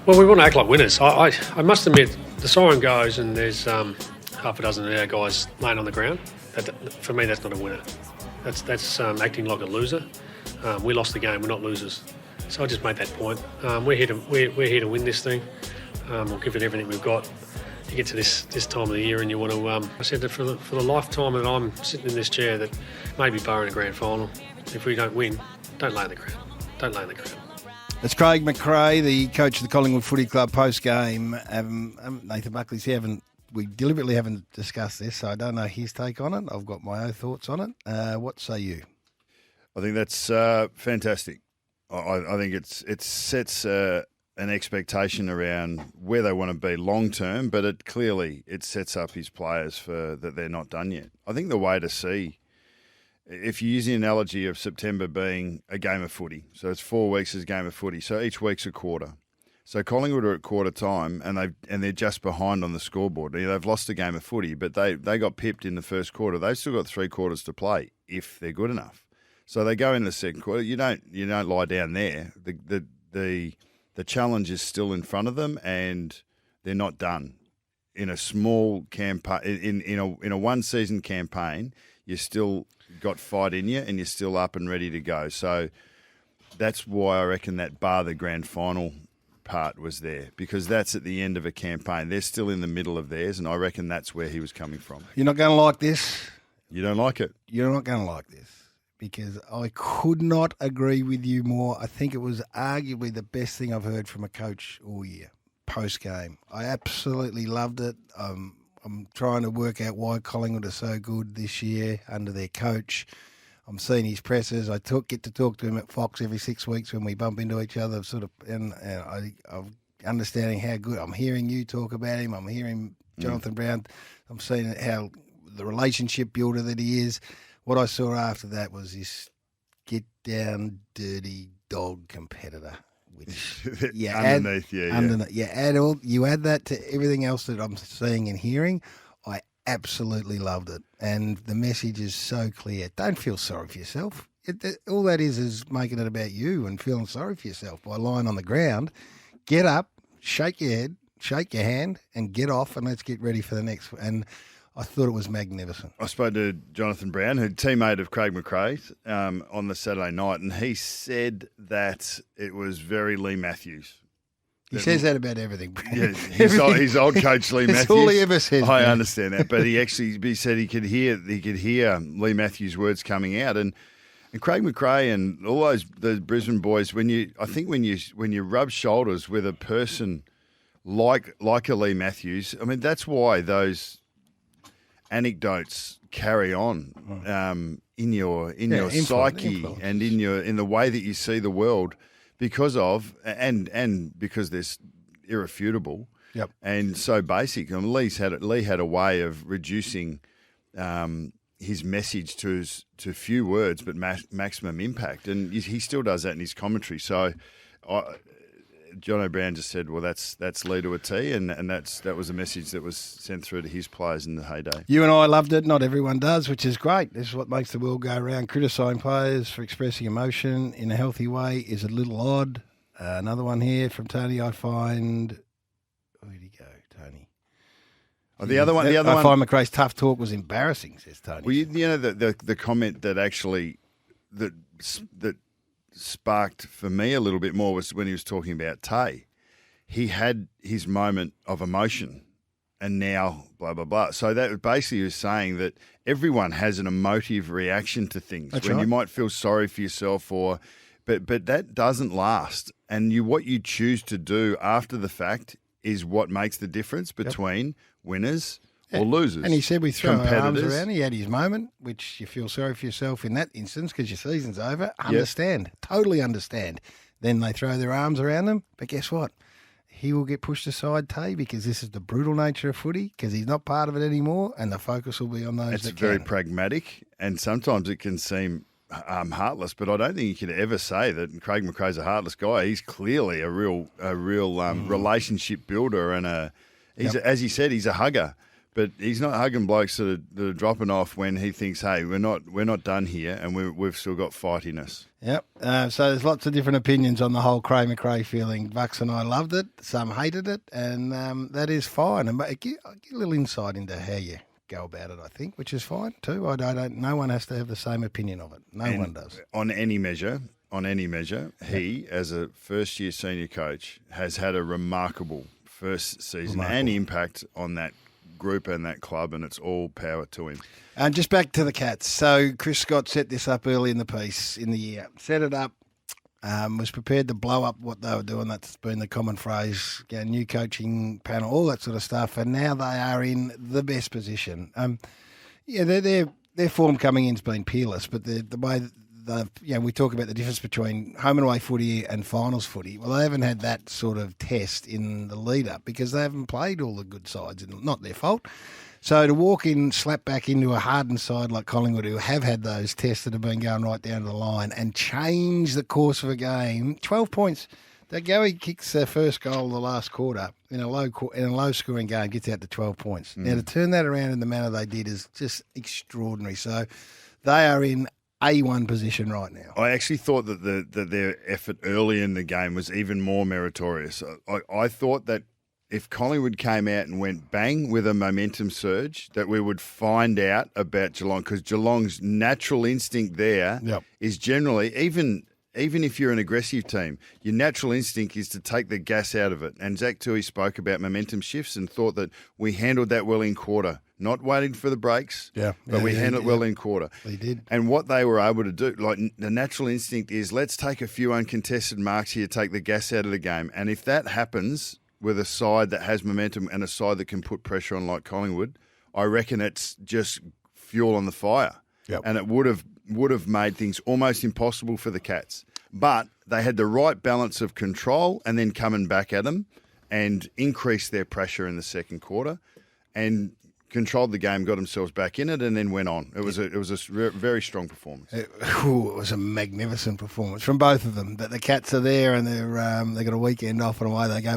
Well, we want to act like winners. I must admit, the siren goes and there's half a dozen of our guys laying on the ground. For me, that's not a winner. That's acting like a loser. We lost the game. We're not losers. So I just made that point. We're here to win this thing. We'll give it everything we've got. You get to this time of the year and you want to. I said that for the lifetime that I'm sitting in this chair, that maybe barring a grand final, if we don't win, don't lay in the ground. Don't lay in the ground. It's Craig McRae, the coach of the Collingwood Footy Club post-game. Nathan Buckley's here. We deliberately haven't discussed this, so I don't know his take on it. I've got my own thoughts on it. What say you? I think that's fantastic. I think it sets an expectation around where they want to be long term, but it sets up his players for that they're not done yet. I think the way to see, if you use the analogy of September being a game of footy, so it's 4 weeks as a game of footy, so each week's a quarter. So Collingwood are at quarter time, and they're just behind on the scoreboard. They've lost a game of footy, but they got pipped in the first quarter. They've still got 3 quarters to play if they're good enough. So they go in the second quarter. You don't lie down there. The challenge is still in front of them, and they're not done. In a small campaign, in a one season campaign, you still got fight in you, and you're still up and ready to go. So that's why I reckon that bar the grand final part was there, because that's at the end of a campaign. They're still in the middle of theirs, and I reckon that's where he was coming from. You're not going to like this. You don't like it. You're not going to like this, because I could not agree with you more. I think it was arguably the best thing I've heard from a coach all year, post-game. I absolutely loved it. I'm trying to work out why Collingwood are so good this year under their coach. I'm seeing his presses. I get to talk to him at Fox every 6 weeks when we bump into each other. I'm understanding how good. I'm hearing you talk about him. I'm hearing Jonathan Brown. I'm seeing how the relationship builder that he is. What I saw after that was this get down, dirty dog competitor. Which you add that to everything else that I'm seeing and hearing. I absolutely loved it, and the message is so clear. Don't feel sorry for yourself. All that is making it about you and feeling sorry for yourself by lying on the ground. Get up, shake your head, shake your hand, and get off, and let's get ready for the next. And I thought it was magnificent. I spoke to Jonathan Brown, who's teammate of Craig McRae, on the Saturday night, and he said that it was very Lee Matthews. He says that about everything. Yeah, his old coach Lee Matthews. That's all he ever says. I understand that, but he said he could hear Lee Matthews' words coming out, and Craig McRae and all the Brisbane boys. When you rub shoulders with a person like a Lee Matthews, I mean that's why those anecdotes carry on in your psyche and in the way that you see the world, because of and because they're irrefutable. Yep. And so basic. I mean, Lee had a way of reducing his message to few words but maximum impact, and he still does that in his commentary. So John O'Brien just said, well, that's Lee to a T, and that was a message that was sent through to his players in the heyday. You and I loved it. Not everyone does, which is great. This is what makes the world go around. Criticising players for expressing emotion in a healthy way is a little odd. Another one here from Tony, I find... Where'd he go, Tony? The other one. I find McRae's tough talk was embarrassing, says Tony. Well, you know the comment that actually that sparked for me a little bit more was when he was talking about Tay. He had his moment of emotion, and now blah blah blah. So that basically was saying that everyone has an emotive reaction to things. That's when right. You might feel sorry for yourself, but that doesn't last. And what you choose to do after the fact is what makes the difference between winners or losers. And he said we throw our arms around. He had his moment, which you feel sorry for yourself in that instance because your season's over. Understand. Totally understand. Then they throw their arms around them. But guess what? He will get pushed aside, Tay, because this is the brutal nature of footy, because he's not part of it anymore, and the focus will be on those It's very pragmatic, and sometimes it can seem heartless, but I don't think you could ever say that Craig McRae's a heartless guy. He's clearly a real relationship builder, and as he said, he's a hugger. But he's not hugging blokes that are dropping off when he thinks, hey, we're not done here and we've still got fight in us. Yep. So there's lots of different opinions on the whole Cray McRae feeling. Bucks and I loved it. Some hated it, and that is fine. And give a little insight into how you go about it, I think, which is fine too. I don't. No one has to have the same opinion of it. No one does. On any measure, he, as a first-year senior coach, has had a remarkable first season and impact on that group and that club, and it's all power to him. And just back to the Cats. So Chris Scott set this up early in the piece in the year. Set it up, was prepared to blow up what they were doing. That's been the common phrase. New coaching panel, all that sort of stuff. And now they are in the best position. Their form coming in's been peerless, but the way we talk about the difference between home and away footy and finals footy. Well, they haven't had that sort of test in the lead up because they haven't played all the good sides, and not their fault. So to walk in, slap back into a hardened side like Collingwood, who have had those tests that have been going right down to the line, and change the course of a game, 12 points. That Goey kicks their first goal of the last quarter in a low scoring game, gets out to 12 points. Now to turn that around in the manner they did is just extraordinary. So they are in A1 position right now. I actually thought that their effort early in the game was even more meritorious. I thought that if Collingwood came out and went bang with a momentum surge, that we would find out about Geelong, because Geelong's natural instinct there is generally, even if you're an aggressive team, your natural instinct is to take the gas out of it. And Zach Tui spoke about momentum shifts and thought that we handled that well in quarter. Not waiting for the breaks, but we handled it well in quarter. We did. And what they were able to do, like the natural instinct is, let's take a few uncontested marks here, take the gas out of the game. And if that happens with a side that has momentum and a side that can put pressure on like Collingwood, I reckon it's just fuel on the fire. Yep. And it would have made things almost impossible for the Cats. But they had the right balance of control and then coming back at them and increased their pressure in the second quarter and controlled the game, got themselves back in it, and then went on. It was a very strong performance. It was a magnificent performance from both of them. But the Cats are there, and they've got a weekend off, and away they go.